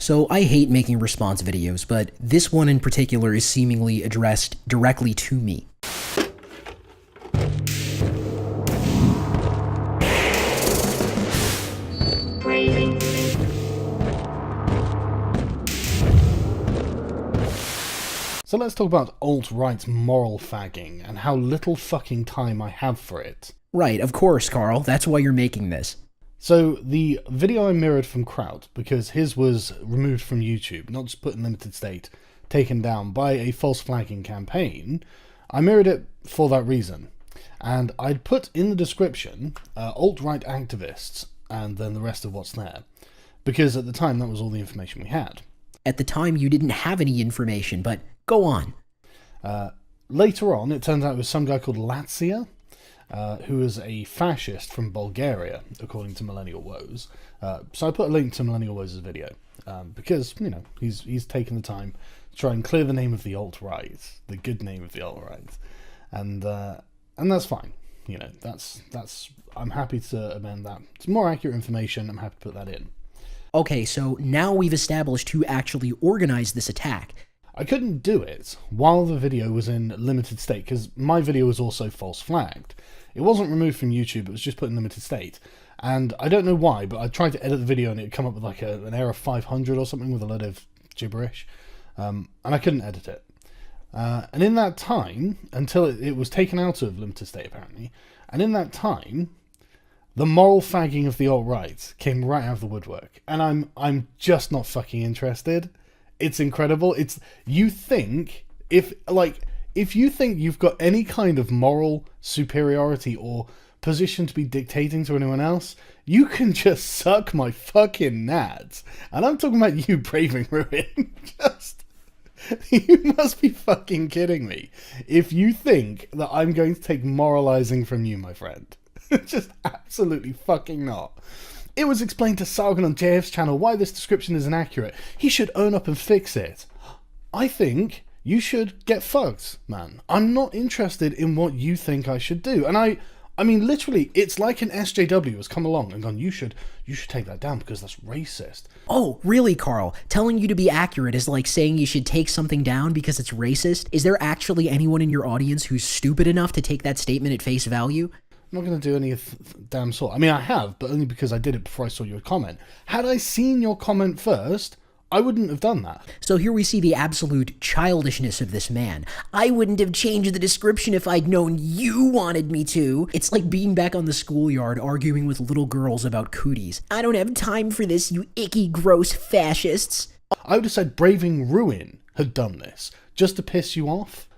So I hate making response videos, but this one in particular is seemingly addressed directly to me. So let's talk about alt-right's moral fagging and how little fucking time I have for it. Right, of course, Carl. That's why you're making this. So the video I mirrored from Kraut, because his was removed from YouTube, not just put in limited state, taken down by a false flagging campaign, I mirrored it for that reason. And I'd put in the description alt-right activists and then the rest of what's there. Because at the time that was all the information we had. At the time you didn't have any information, but go on. Later on, it turns out it was some guy called Latzia, who is a fascist from Bulgaria, according to Millennial Woes. So I put a link to Millennial Woes' video, because, you know, he's taken the time to try and clear the name of the alt-right, the good name of the alt-right, and that's fine. You know, that's I'm happy to amend that. It's more accurate information. I'm happy to put that in. Okay, so now we've established who actually organized this attack. I couldn't do it while the video was in limited state, because my video was also false flagged. It wasn't removed from YouTube, it was just put in limited state. And I don't know why, but I tried to edit the video and it would come up with like an error 500 or something with a load of gibberish. And I couldn't edit it. And in that time, until it was taken out of limited state apparently, and in that time, the moral fagging of the alt-right came right out of the woodwork. And I'm just not fucking interested. It's incredible. If you think you've got any kind of moral superiority or position to be dictating to anyone else, you can just suck my fucking nads. And I'm talking about you, Braving Ruin. You must be fucking kidding me. If you think that I'm going to take moralizing from you, my friend. Just absolutely fucking not. It was explained to Sargon on JF's channel why this description is inaccurate. He should own up and fix it. I think you should get fucked, man. I'm not interested in what you think I should do. And I mean, literally, it's like an SJW has come along and gone, you should take that down because that's racist. Oh, really, Carl? Telling you to be accurate is like saying you should take something down because it's racist? Is there actually anyone in your audience who's stupid enough to take that statement at face value? I'm not going to do any damn sort. I mean, I have, but only because I did it before I saw your comment. Had I seen your comment first, I wouldn't have done that. So here we see the absolute childishness of this man. I wouldn't have changed the description if I'd known you wanted me to. It's like being back on the schoolyard arguing with little girls about cooties. I don't have time for this, you icky, gross fascists. I would have said Braving Ruin had done this, just to piss you off.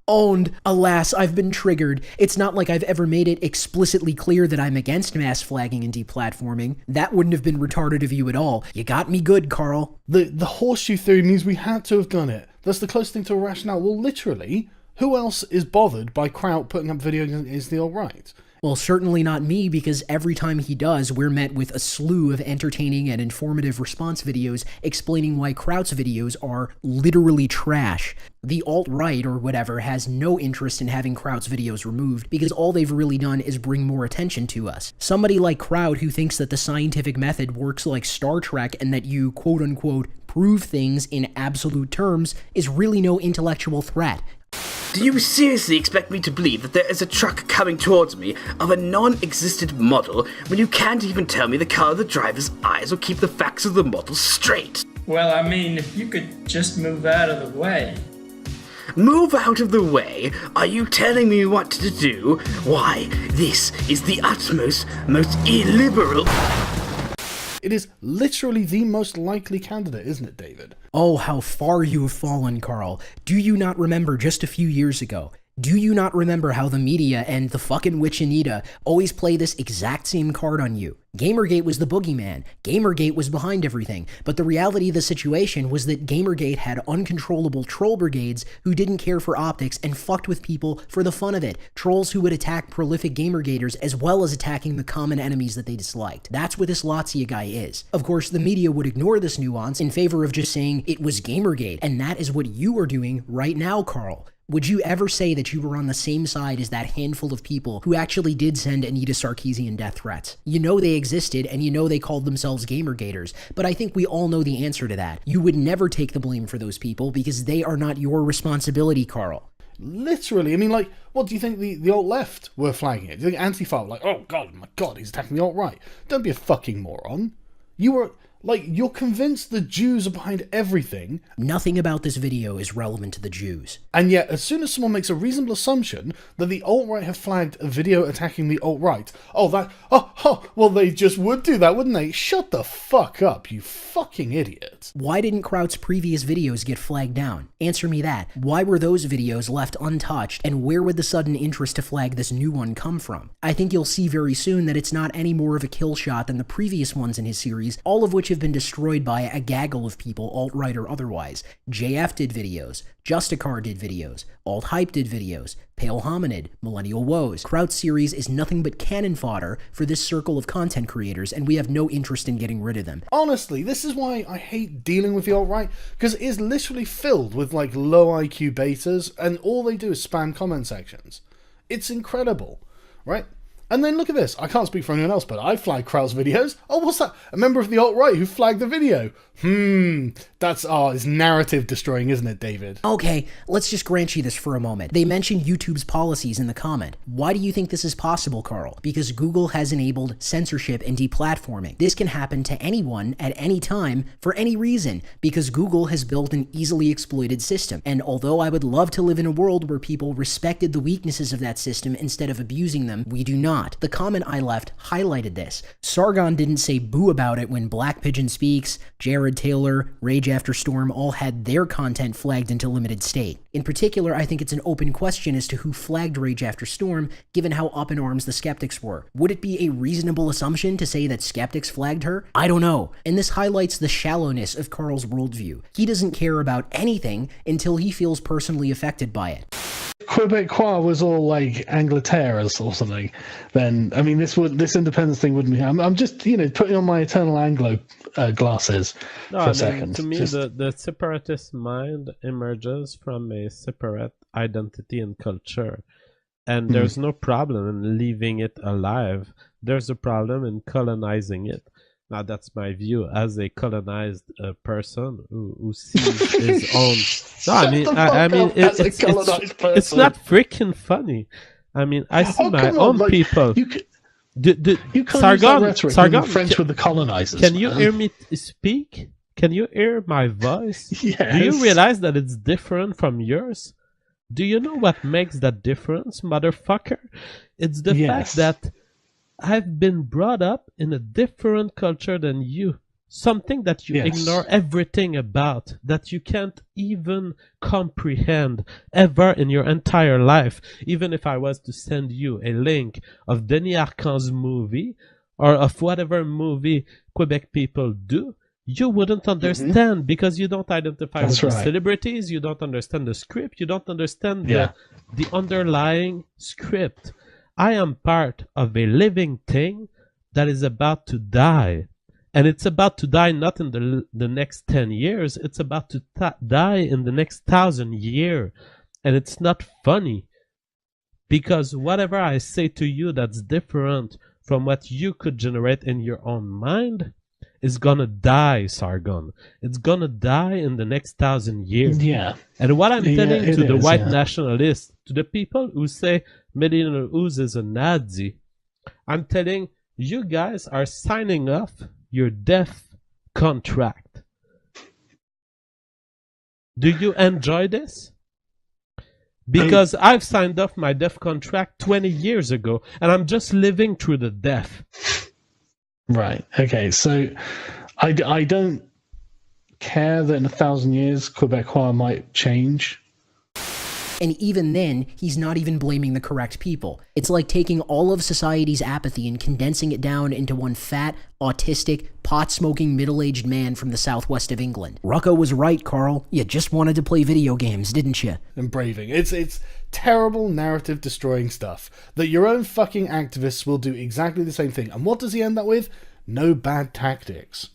Owned. Alas, I've been triggered. It's not like I've ever made it explicitly clear that I'm against mass flagging and deplatforming. That wouldn't have been retarded of you at all. You got me good, Carl. The horseshoe theory means we had to have done it. That's the closest thing to a rationale. Well, literally, who else is bothered by Kraut putting up videos is the alt-right? Well, certainly not me, because every time he does, we're met with a slew of entertaining and informative response videos explaining why Kraut's videos are literally trash. The alt-right, or whatever, has no interest in having Kraut's videos removed, because all they've really done is bring more attention to us. Somebody like Kraut, who thinks that the scientific method works like Star Trek and that you, quote-unquote, prove things in absolute terms, is really no intellectual threat. Do you seriously expect me to believe that there is a truck coming towards me of a non-existent model when you can't even tell me the color of the driver's eyes or keep the facts of the model straight? Well, I mean, if you could just move out of the way. Move out of the way? Are you telling me what to do? Why, this is the utmost, most illiberal... It is literally the most likely candidate, isn't it, David? Oh, how far you have fallen, Carl. Do you not remember just a few years ago? Do you not remember how the media and the fucking witch Anita always play this exact same card on you? Gamergate was the boogeyman. Gamergate was behind everything. But the reality of the situation was that Gamergate had uncontrollable troll brigades who didn't care for optics and fucked with people for the fun of it. Trolls who would attack prolific Gamergaters as well as attacking the common enemies that they disliked. That's what this Latzia guy is. Of course, the media would ignore this nuance in favor of just saying it was Gamergate, and that is what you are doing right now, Carl. Would you ever say that you were on the same side as that handful of people who actually did send Anita Sarkeesian death threats? You know they existed, and you know they called themselves Gamergaters, but I think we all know the answer to that. You would never take the blame for those people because they are not your responsibility, Carl. Literally, I mean, like, what do you think the alt-left were flagging it? Do you think Antifa were like, oh god, my god, he's attacking the alt-right? Don't be a fucking moron. You were, like, you're convinced the Jews are behind everything. Nothing about this video is relevant to the Jews. And yet, as soon as someone makes a reasonable assumption that the alt-right have flagged a video attacking the alt-right, well, they just would do that, wouldn't they? Shut the fuck up, you fucking idiot. Why didn't Kraut's previous videos get flagged down? Answer me that. Why were those videos left untouched, and where would the sudden interest to flag this new one come from? I think you'll see very soon that it's not any more of a kill shot than the previous ones in his series, all of which have been destroyed by a gaggle of people, alt-right or otherwise. JF did videos, Justicar did videos, Alt-Hype did videos, Pale Hominid, Millennial Woes. Kraut's series is nothing but cannon fodder for this circle of content creators, and we have no interest in getting rid of them. Honestly, this is why I hate dealing with the alt-right, because it is literally filled with, like, low IQ betas, and all they do is spam comment sections. It's incredible, right? And then look at this. I can't speak for anyone else, but I flagged Kraut's videos. Oh, what's that? A member of the alt-right who flagged the video. It's narrative destroying, isn't it, David? Okay, let's just grant you this for a moment. They mentioned YouTube's policies in the comment. Why do you think this is possible, Carl? Because Google has enabled censorship and deplatforming. This can happen to anyone at any time for any reason, because Google has built an easily exploited system. And although I would love to live in a world where people respected the weaknesses of that system instead of abusing them, we do not. The comment I left highlighted this. Sargon didn't say boo about it when Black Pigeon Speaks, Jared Taylor, Rage After Storm all had their content flagged into limited state. In particular, I think it's an open question as to who flagged Rage After Storm, given how up in arms the skeptics were. Would it be a reasonable assumption to say that skeptics flagged her? I don't know. And this highlights the shallowness of Carl's worldview. He doesn't care about anything until he feels personally affected by it. Quebecois was all like Angleterre or something, then I mean this independence thing wouldn't be. I'm just putting on my eternal Anglo glasses for a second. To me, the separatist mind emerges from a separate identity and culture, and there's no problem in leaving it alive. There's a problem in colonizing it. Now, that's my view as a colonized person who sees his own. No, I mean, it's not freaking funny. I mean, I see my own people. You can't Sargon, French with the colonizers. Can you hear me speak? Can you hear my voice? Yes. Do you realize that it's different from yours? Do you know what makes that difference, motherfucker? It's the fact that I've been brought up in a different culture than you. Something that you ignore everything about, that you can't even comprehend ever in your entire life. Even if I was to send you a link of Denis Arcand's movie or of whatever movie Quebec people do, you wouldn't understand because you don't identify with the celebrities, you don't understand the script, you don't understand the underlying script. I am part of a living thing that is about to die. And it's about to die not in the next 10 years. It's about to die in the next 1,000 years. And it's not funny. Because whatever I say to you that's different from what you could generate in your own mind is gonna die, Sargon. It's gonna die in the next 1,000 years. Yeah. And what I'm telling to the white nationalists, to the people who say Medina Uz is a Nazi, I'm telling you guys are signing off your death contract. Do you enjoy this? Because I've signed off my death contract 20 years ago, and I'm just living through the death. Right. Okay. So I don't care that in 1,000 years Quebecois might change. And even then, he's not even blaming the correct people. It's like taking all of society's apathy and condensing it down into one fat, autistic, pot-smoking, middle-aged man from the southwest of England. Rucko was right, Carl. You just wanted to play video games, didn't you? And braving. It's terrible narrative-destroying stuff. That your own fucking activists will do exactly the same thing. And what does he end up with? No bad tactics.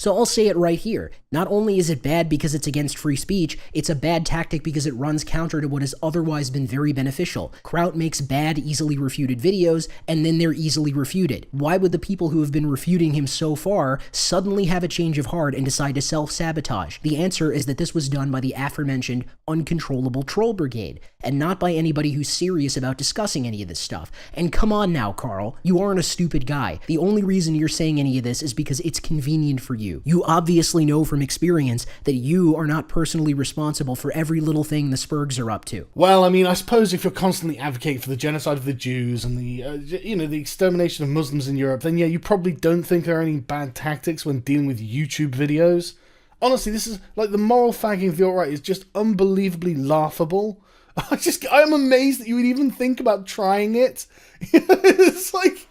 So I'll say it right here. Not only is it bad because it's against free speech, it's a bad tactic because it runs counter to what has otherwise been very beneficial. Kraut makes bad, easily refuted videos, and then they're easily refuted. Why would the people who have been refuting him so far suddenly have a change of heart and decide to self-sabotage? The answer is that this was done by the aforementioned uncontrollable troll brigade, and not by anybody who's serious about discussing any of this stuff. And come on now, Carl, you aren't a stupid guy. The only reason you're saying any of this is because it's convenient for you. You obviously know from experience that you are not personally responsible for every little thing the Spurgs are up to. Well, I mean, I suppose if you're constantly advocating for the genocide of the Jews and the extermination of Muslims in Europe, then yeah, you probably don't think there are any bad tactics when dealing with YouTube videos. Honestly, this is like the moral fagging of the alt-right is just unbelievably laughable. I am amazed that you would even think about trying it. It's like,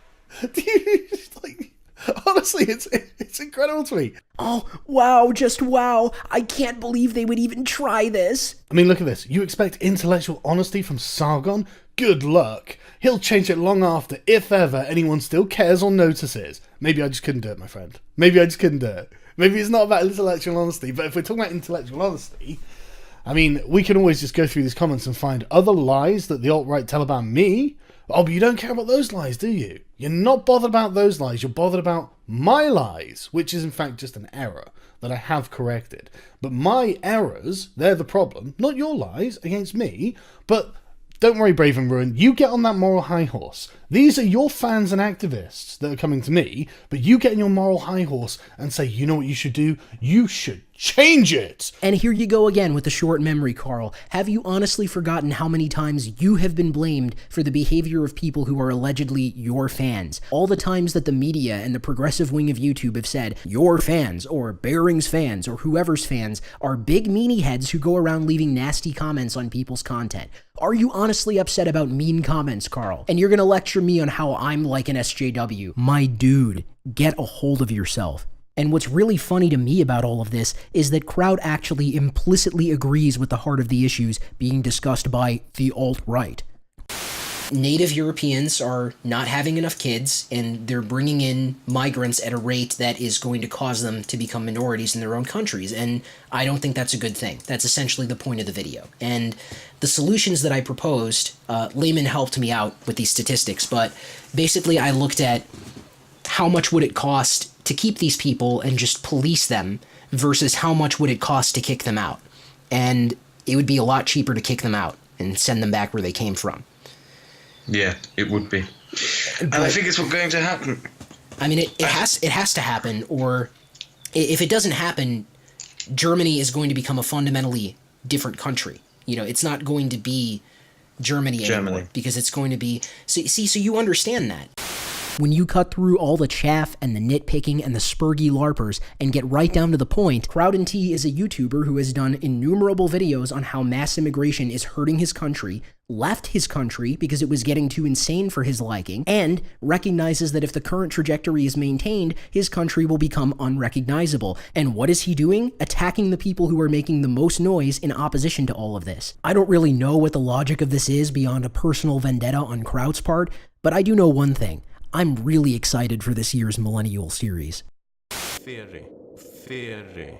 honestly, it's incredible to me. Oh, wow, just wow. I can't believe they would even try this. I mean, look at this. You expect intellectual honesty from Sargon? Good luck. He'll change it long after, if ever, anyone still cares or notices. Maybe I just couldn't do it, my friend. Maybe I just couldn't do it. Maybe it's not about intellectual honesty, but if we're talking about intellectual honesty, I mean, we can always just go through these comments and find other lies that the alt-right tell about me. Oh, but you don't care about those lies, do you? You're not bothered about those lies. You're bothered about my lies, which is in fact just an error that I have corrected. But my errors, they're the problem. Not your lies against me, but don't worry, Brave and Ruin. You get on that moral high horse. These are your fans and activists that are coming to me, but you get on your moral high horse and say, you know what you should do? You should change it! And here you go again with the short memory, Carl. Have you honestly forgotten how many times you have been blamed for the behavior of people who are allegedly your fans? All the times that the media and the progressive wing of YouTube have said, your fans, or Bearing's fans, or whoever's fans, are big meanie heads who go around leaving nasty comments on people's content. Are you honestly upset about mean comments, Carl? And you're gonna lecture me on how I'm like an SJW. My dude, get a hold of yourself. And what's really funny to me about all of this is that Kraut actually implicitly agrees with the heart of the issues being discussed by the alt-right. Native Europeans are not having enough kids, and they're bringing in migrants at a rate that is going to cause them to become minorities in their own countries, and I don't think that's a good thing. That's essentially the point of the video. And the solutions that I proposed, Lehman helped me out with these statistics, but basically I looked at how much would it cost to keep these people and just police them versus how much would it cost to kick them out. And it would be a lot cheaper to kick them out and send them back where they came from. Yeah, it would be. And I think it's going to happen. I mean, it has to happen, or if it doesn't happen, Germany is going to become a fundamentally different country. You know, it's not going to be Germany anymore, because it's going to be... So you understand that. When you cut through all the chaff and the nitpicking and the spurgy LARPers and get right down to the point, Crowd&T is a YouTuber who has done innumerable videos on how mass immigration is hurting his country, left his country because it was getting too insane for his liking, and recognizes that if the current trajectory is maintained, his country will become unrecognizable. And what is he doing? Attacking the people who are making the most noise in opposition to all of this. I don't really know what the logic of this is beyond a personal vendetta on Kraut's part, but I do know one thing. I'm really excited for this year's Millennial series. Theory. Theory.